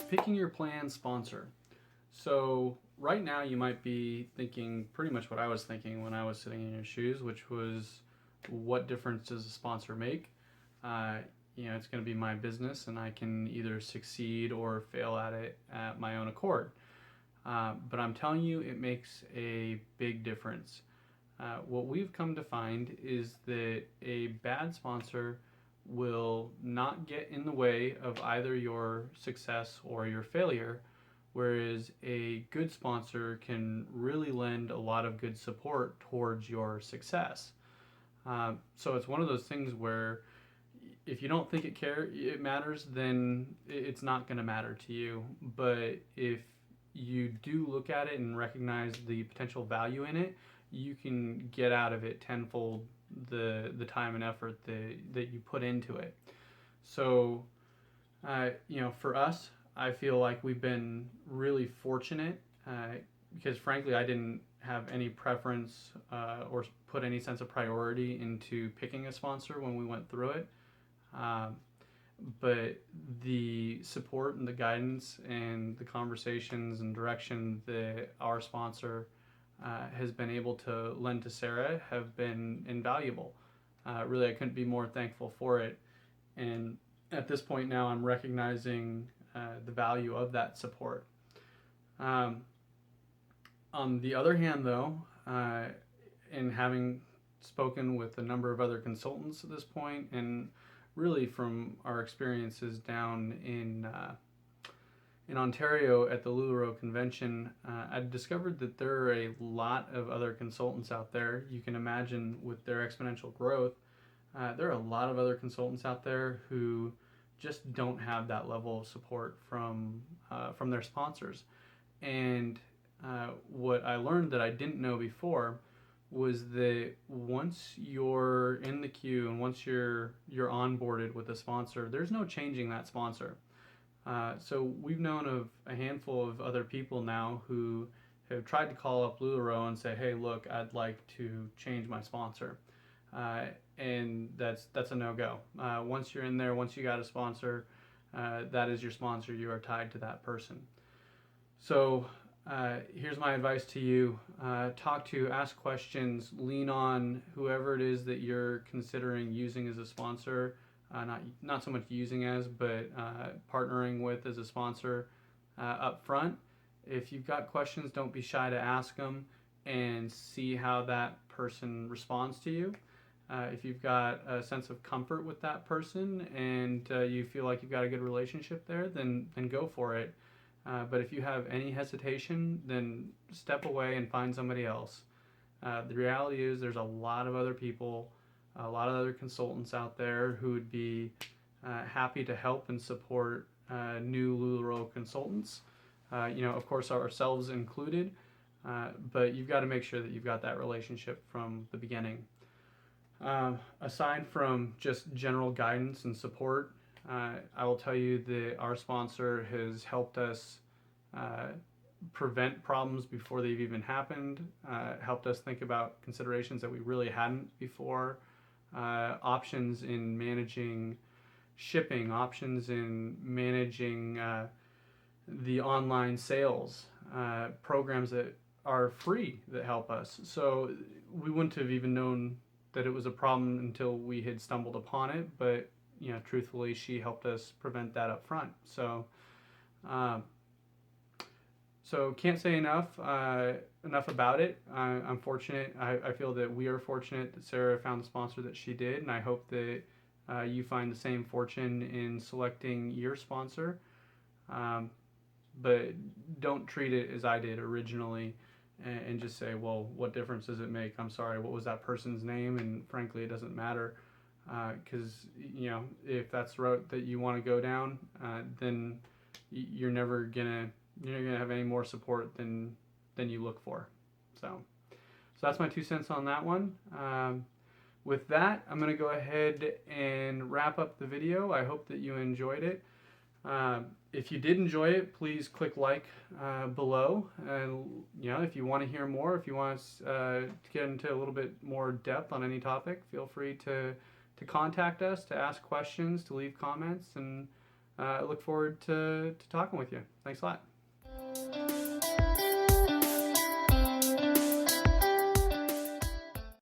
Picking your plan sponsor. So right now you might be thinking pretty much what I was thinking when I was sitting in your shoes, which was, what difference does a sponsor make? Uh, it's going to be my business, and I can either succeed or fail at it at my own accord. But I'm telling you, it makes a big difference. What we've come to find is that a bad sponsor will not get in the way of either your success or your failure, whereas a good sponsor can really lend a lot of good support towards your success. So it's one of those things where if you don't think it matters, then it's not going to matter to you. But if you do look at it and recognize the potential value in it, you can get out of it tenfold the time and effort that you put into it. So, for us, I feel like we've been really fortunate because, frankly, I didn't have any preference or put any sense of priority into picking a sponsor when we went through it. Um, but the support and the guidance and the conversations and direction that our sponsor has been able to lend to Sarah have been invaluable. Really, I couldn't be more thankful for it. And at this point now, I'm recognizing the value of that support. Um, on the other hand, though, in having spoken with a number of other consultants at this point, and really from our experiences down in Ontario at the LuLaRoe convention, I discovered that there are a lot of other consultants out there. You can imagine with their exponential growth, there are a lot of other consultants out there who just don't have that level of support from their sponsors. And what I learned that I didn't know before was that once you're in the queue and once you're onboarded with a sponsor, there's no changing that sponsor. So we've known of a handful of other people now who have tried to call up LuLaRoe and say, "Hey, look, I'd like to change my sponsor," and that's a no-go. Once you're in there, once you got a sponsor, that is your sponsor. You are tied to that person. So here's my advice to you: ask questions, lean on whoever it is that you're considering using as a sponsor. Not so much using as, but partnering with as a sponsor up front. If you've got questions, don't be shy to ask them and see how that person responds to you. If you've got a sense of comfort with that person and you feel like you've got a good relationship there, then go for it. But if you have any hesitation, then step away and find somebody else. The reality is there's a lot of other people, a lot of other consultants out there who would be happy to help and support new LuLaRoe consultants. Of course, ourselves included, but you've got to make sure that you've got that relationship from the beginning. Aside from just general guidance and support, I will tell you that our sponsor has helped us prevent problems before they've even happened, helped us think about considerations that we really hadn't before, options in managing shipping, options in managing the online sales, programs that are free that help us. So we wouldn't have even known that it was a problem until we had stumbled upon it, but truthfully, she helped us prevent that up front. So can't say enough about it. I'm fortunate. I feel that we are fortunate that Sarah found the sponsor that she did, and I hope that you find the same fortune in selecting your sponsor. But don't treat it as I did originally and just say, well, what difference does it make? I'm sorry, what was that person's name? And frankly, it doesn't matter. Because if that's the route that you want to go down, then you're never gonna have any more support than you look for. So that's my 2 cents on that one. With that, I'm gonna go ahead and wrap up the video. I hope that you enjoyed it. If you did enjoy it, please click like below. And if you want to hear more, if you want to get into a little bit more depth on any topic, feel free to contact us, to ask questions, to leave comments, and I look forward to talking with you. Thanks a lot.